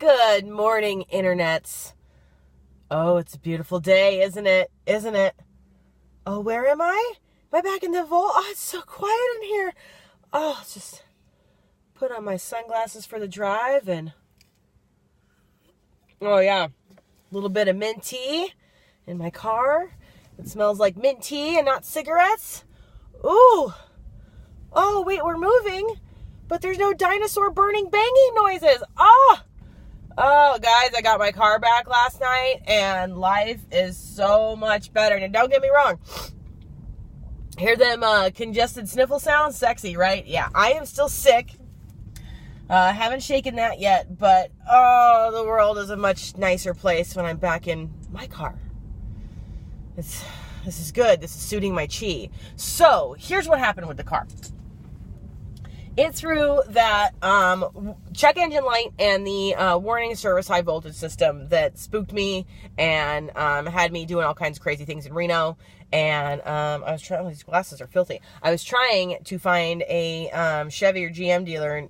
Good morning, internets. Oh, it's a beautiful day, isn't it? Isn't it? Oh, where am I? Am I back in the vault? Oh, it's so quiet in here. Oh, let's just put on my sunglasses for the drive and... Oh, yeah. A little bit of mint tea in my car. It smells like mint tea and not cigarettes. Ooh. Oh, wait, we're moving. But there's no dinosaur burning banging noises. Oh, guys, I got my car back last night, and life is so much better. And don't get me wrong. Hear them congested sniffle sounds? Sexy, right? Yeah, I am still sick. Haven't shaken that yet, but, the world is a much nicer place when I'm back in my car. This is good. This is suiting my chi. So, here's what happened with the car. It threw that check engine light and the warning service high voltage system that spooked me and had me doing all kinds of crazy things in Reno. And I was trying, these glasses are filthy. I was trying to find a Chevy or GM dealer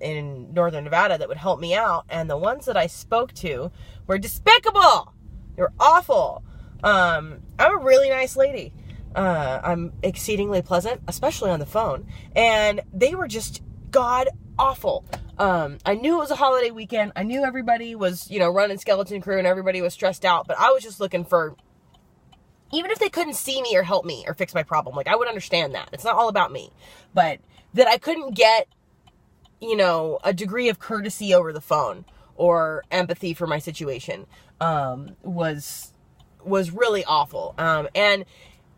in Northern Nevada that would help me out. And the ones that I spoke to were despicable. They were awful. I'm a really nice lady. I'm exceedingly pleasant, especially on the phone. And they were just god awful. I knew it was a holiday weekend. I knew everybody was, running skeleton crew and everybody was stressed out. But I was just looking for, even if they couldn't see me or help me or fix my problem, I would understand that. It's not all about me. But that I couldn't get, a degree of courtesy over the phone or empathy for my situation, was really awful. And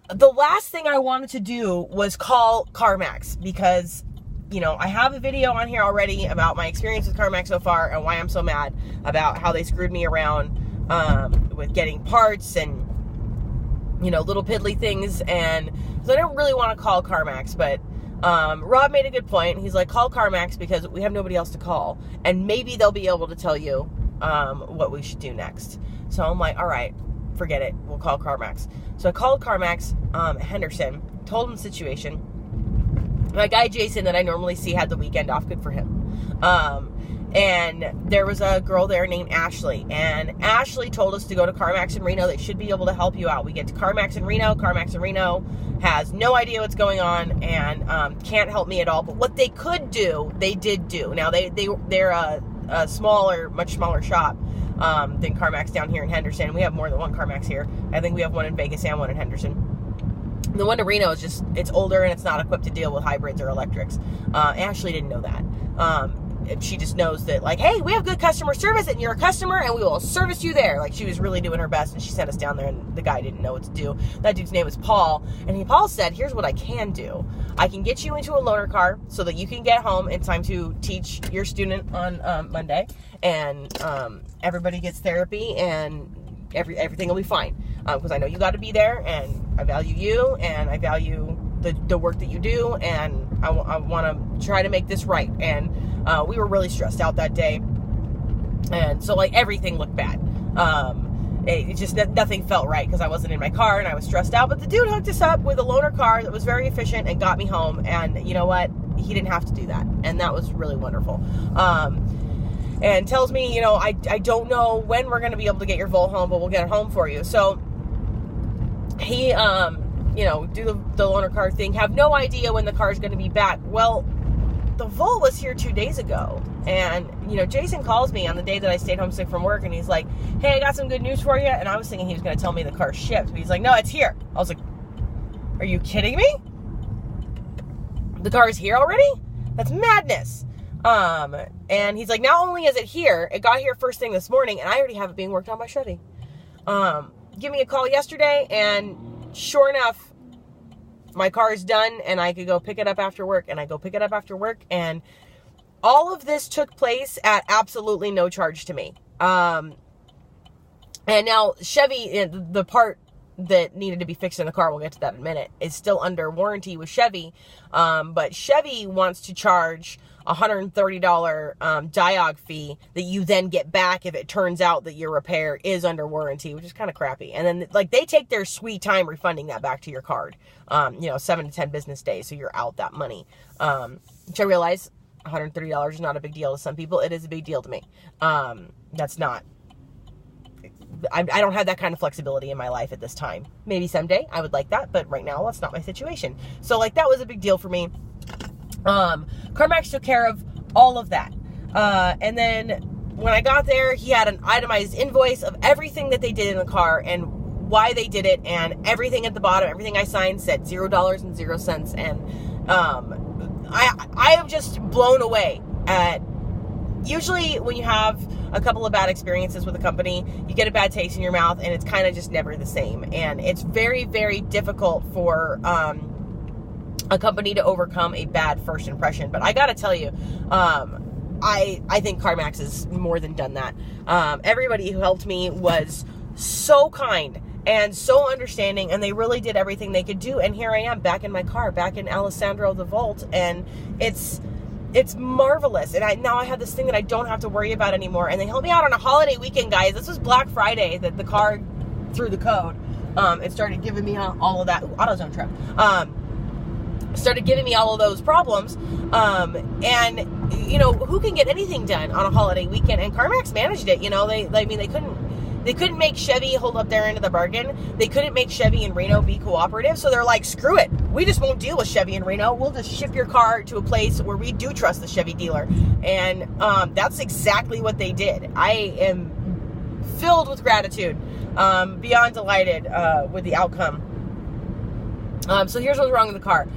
the last thing I wanted to do was call CarMax because, I have a video on here already about my experience with CarMax so far and why I'm so mad about how they screwed me around with getting parts and, little piddly things. And so I don't really want to call CarMax, but Rob made a good point. He's like, call CarMax because we have nobody else to call. And maybe they'll be able to tell you what we should do next. So I'm like, all right. Forget it. We'll call CarMax. So I called CarMax Henderson, told him the situation. My guy Jason that I normally see had the weekend off. Good for him. And there was a girl there named Ashley. And Ashley told us to go to CarMax in Reno. They should be able to help you out. We get to CarMax in Reno. CarMax in Reno has no idea what's going on and can't help me at all. But what they could do, they did do. Now, they're a smaller, much smaller shop than CarMax down here in Henderson. We have more than one CarMax here. I think we have one in Vegas and one in Henderson. The one in Reno is it's older and it's not equipped to deal with hybrids or electrics. Ashley didn't know that. She just knows that, hey, we have good customer service and you're a customer and we will service you there. She was really doing her best and she sent us down there and the guy didn't know what to do. That dude's name was Paul. And Paul said, here's what I can do. I can get you into a loaner car so that you can get home in time to teach your student on Monday. And everybody gets therapy and everything will be fine. Because I know you got to be there and I value you and I value the work that you do and I want to try to make this right. And we were really stressed out that day. And so everything looked bad. It just, nothing felt right because I wasn't in my car and I was stressed out. But the dude hooked us up with a loaner car that was very efficient and got me home. And you know what? He didn't have to do that. And that was really wonderful. And tells me, I don't know when we're going to be able to get your Volt home, but we'll get it home for you. So he, do the loaner car thing, have no idea when the car's going to be back. Well, the Volt was here 2 days ago. And, Jason calls me on the day that I stayed home sick from work and he's like, hey, I got some good news for you. And I was thinking he was going to tell me the car's shipped. But he's like, no, it's here. I was like, are you kidding me? The car's here already? That's madness. And he's like, not only is it here, it got here first thing this morning, and I already have it being worked on by Chevy. Give me a call yesterday, and sure enough, my car is done, and I could go pick it up after work, and I go pick it up after work, and all of this took place at absolutely no charge to me. And now, Chevy, the part that needed to be fixed in the car, we'll get to that in a minute, is still under warranty with Chevy, but Chevy wants to charge $130 diag fee that you then get back if it turns out that your repair is under warranty, which is kind of crappy. And then they take their sweet time refunding that back to your card, 7 to 10 business days. So you're out that money, which I realize $130 is not a big deal to some people. It is a big deal to me. That's not, I don't have that kind of flexibility in my life at this time. Maybe someday I would like that, but right now that's not my situation. So like that was a big deal for me. CarMax took care of all of that. And then when I got there, he had an itemized invoice of everything that they did in the car and why they did it, and everything at the bottom, everything I signed said $0.00. And I am just blown away at, usually when you have a couple of bad experiences with a company, you get a bad taste in your mouth and it's kind of just never the same. And it's very, very difficult for a company to overcome a bad first impression. But I gotta tell you, I think CarMax has more than done that. Everybody who helped me was so kind and so understanding, and they really did everything they could do. And here I am back in my car, back in Alessandro the Vault, and it's marvelous. And now I have this thing that I don't have to worry about anymore. And they helped me out on a holiday weekend, guys. This was Black Friday that the car threw the code. It started giving me all of that. Ooh, AutoZone trip. Started giving me all of those problems. And you know, who can get anything done on a holiday weekend? And CarMax managed it. You know, they couldn't make Chevy hold up their end of the bargain. They couldn't make Chevy and Reno be cooperative. So they're like, screw it. We just won't deal with Chevy and Reno. We'll just ship your car to a place where we do trust the Chevy dealer. And that's exactly what they did. I am filled with gratitude, beyond delighted with the outcome. So here's what's wrong with the car.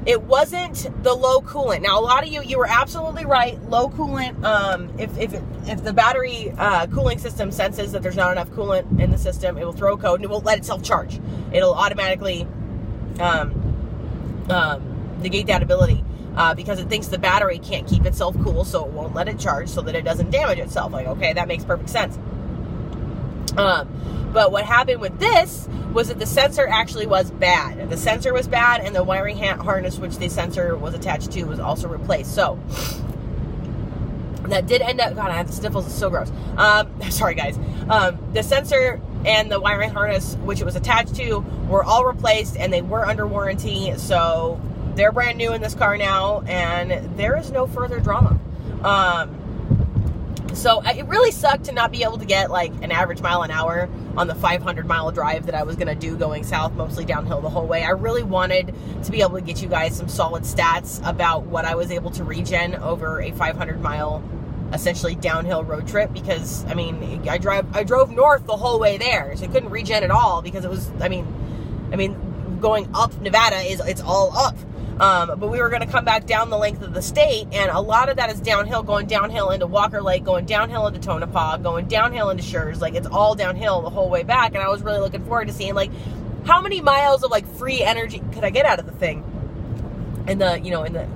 It wasn't the low coolant. Now, a lot of you were absolutely right. Low coolant, if the battery cooling system senses that there's not enough coolant in the system, it will throw a code and it won't let itself charge. It'll automatically negate that ability because it thinks the battery can't keep itself cool, so it won't let it charge so that it doesn't damage itself. Like, okay, that makes perfect sense. But what happened with this was that the sensor actually was bad. The sensor was bad, and the wiring harness which the sensor was attached to was also replaced. So that did end up, God, I have the sniffles, it's so gross. Sorry guys. The sensor and the wiring harness which it was attached to were all replaced, and they were under warranty. So they're brand new in this car now, and there is no further drama. So it really sucked to not be able to get like an average mile an hour on the 500-mile drive that I was going to do going south, mostly downhill the whole way. I really wanted to be able to get you guys some solid stats about what I was able to regen over a 500-mile, essentially downhill road trip, because, I mean, I drove north the whole way there, so I couldn't regen at all because it was, I mean, going up Nevada it's all up. But we were going to come back down the length of the state, and a lot of that is downhill, going downhill into Walker Lake, going downhill into Tonopah, going downhill into Schurz. Like, it's all downhill the whole way back, and I was really looking forward to seeing, like, how many miles of, like, free energy could I get out of the thing in the, you know, in the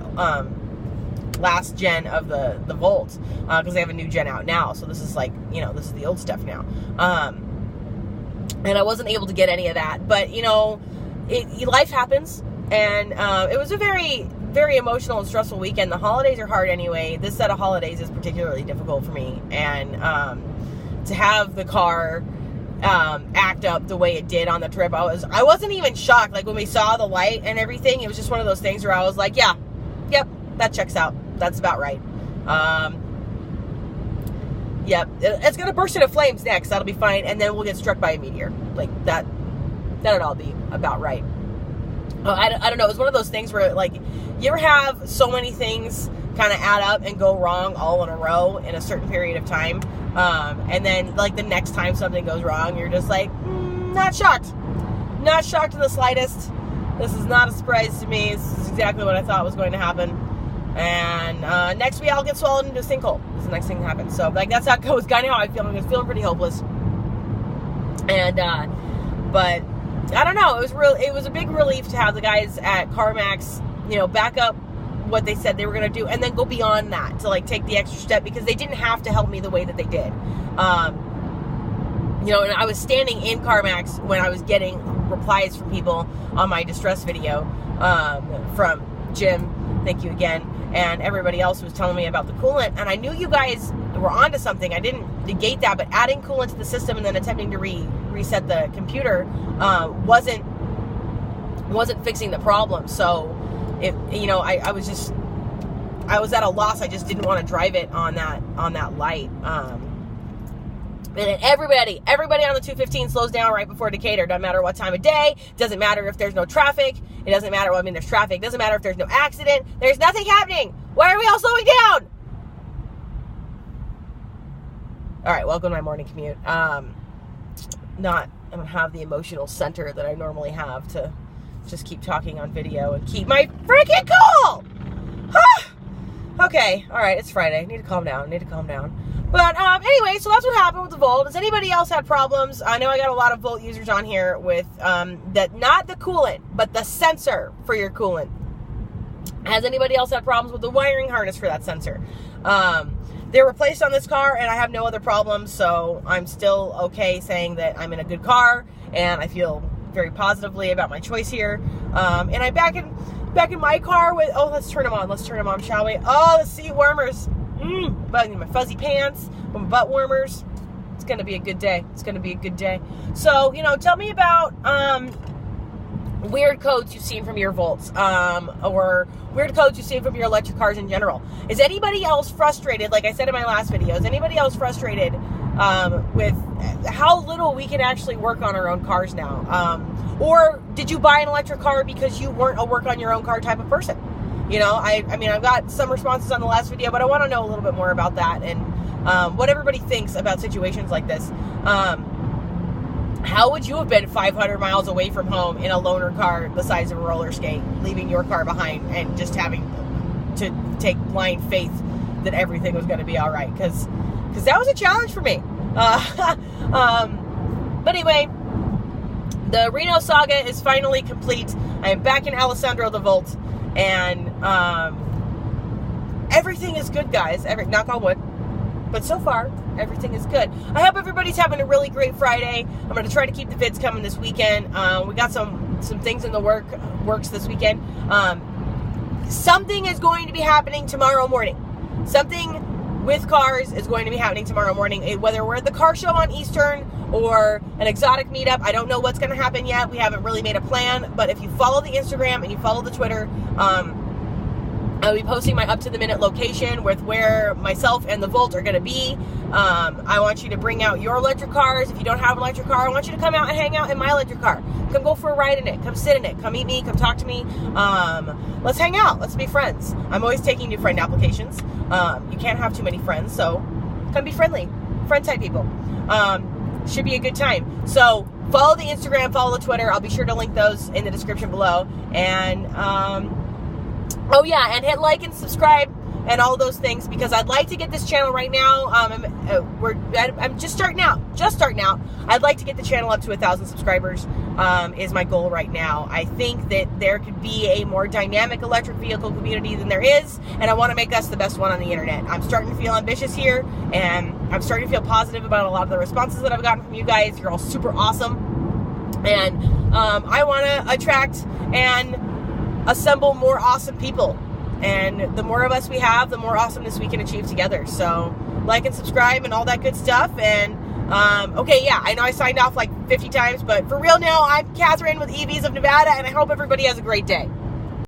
last gen of the Volt, because they have a new gen out now, so this is, like, you know, this is the old stuff now. And I wasn't able to get any of that, but, you know, life happens. And it was a very, very emotional and stressful weekend. The holidays are hard anyway. This set of holidays is particularly difficult for me. And to have the car act up the way it did on the trip, I wasn't even shocked. Like, when we saw the light and everything, it was just one of those things where I was like, yeah, yep, that checks out. That's about right. Yep, it's going to burst into flames next. That'll be fine. And then we'll get struck by a meteor. Like, that'd all be about right. I don't know. It was one of those things where, like, you ever have so many things kind of add up and go wrong all in a row in a certain period of time, and then, like, the next time something goes wrong, you're just like, not shocked. Not shocked in the slightest. This is not a surprise to me. This is exactly what I thought was going to happen. And next week I'll get swallowed into a sinkhole. This is the next thing that happens. So, like, that's how it goes. Kind of how I feel. I'm feeling pretty hopeless. And, but I don't know. It was a big relief to have the guys at CarMax, you know, back up what they said they were going to do, and then go beyond that to, like, take the extra step, because they didn't have to help me the way that they did. You know, and I was standing in CarMax when I was getting replies from people on my distress video, from Jim, thank you again, and everybody else who was telling me about the coolant, and I knew you guys were onto something. I didn't negate that, but adding coolant to the system and then attempting to reset the computer wasn't fixing the problem. So, you know, I was just I was at a loss. I just didn't want to drive it on that light. And everybody on the 215 slows down right before Decatur. Doesn't matter what time of day. Doesn't matter if there's no traffic. It doesn't matter. Well, I mean, there's traffic. Doesn't matter if there's no accident. There's nothing happening. Why are we all slowing down? All right, welcome to my morning commute. I don't have the emotional center that I normally have to just keep talking on video and keep my freaking cool. Okay, all right, it's Friday. I need to calm down. But anyway, so that's what happened with the Volt. Does anybody else have problems? I know I got a lot of Volt users on here with that, not the coolant, but the sensor for your coolant. Has anybody else had problems with the wiring harness for that sensor? They're replaced on this car, and I have no other problems, so I'm still okay saying that I'm in a good car, and I feel very positively about my choice here. And I'm back in my car with, let's turn them on, shall we? Oh, the seat warmers. My fuzzy pants, my butt warmers. It's going to be a good day. So, tell me about weird codes you've seen from your Volts, or weird codes you've seen from your electric cars in general. Is anybody else frustrated, like I said in my last video, is anybody else frustrated with how little we can actually work on our own cars now? Or did you buy an electric car because you weren't a work on your own car type of person? I mean, I've got some responses on the last video, but I want to know a little bit more about that and what everybody thinks about situations like this. How would you have been 500 miles away from home in a loaner car the size of a roller skate, leaving your car behind and just having to take blind faith that everything was going to be all right? Because that was a challenge for me. But anyway, the Reno saga is finally complete. I am back in Alessandro the Volt, and everything is good, guys. Knock on wood. But so far, everything is good. I hope everybody's having a really great Friday. I'm going to try to keep the vids coming this weekend. We got some things in the works this weekend. Something is going to be happening tomorrow morning. Something with cars is going to be happening tomorrow morning. Whether we're at the car show on Eastern or an exotic meetup, I don't know what's going to happen yet. We haven't really made a plan. But if you follow the Instagram and you follow the Twitter, I'll be posting my up-to-the-minute location with where myself and the Volt are going to be. I want you to bring out your electric cars. If you don't have an electric car, I want you to come out and hang out in my electric car. Come go for a ride in it. Come sit in it. Come meet me. Come talk to me. Let's hang out. Let's be friends. I'm always taking new friend applications. You can't have too many friends, so come be friendly. Friend-type people. Should be a good time. So follow the Instagram, follow the Twitter. I'll be sure to link those in the description below. And and hit like and subscribe and all those things, because I'd like to get this channel right now. I'm just starting out. I'd like to get the channel up to 1,000 subscribers. Is my goal right now. I think that there could be a more dynamic electric vehicle community than there is, and I want to make us the best one on the internet. I'm starting to feel ambitious here, and I'm starting to feel positive about a lot of the responses that I've gotten from you guys. You're all super awesome, and I want to attract and assemble more awesome people, and the more of us we have, the more awesomeness we can achieve together. So like and subscribe and all that good stuff. And I know I signed off like 50 times, but for real now, I'm Catherine with EVs of Nevada, and I hope everybody has a great day.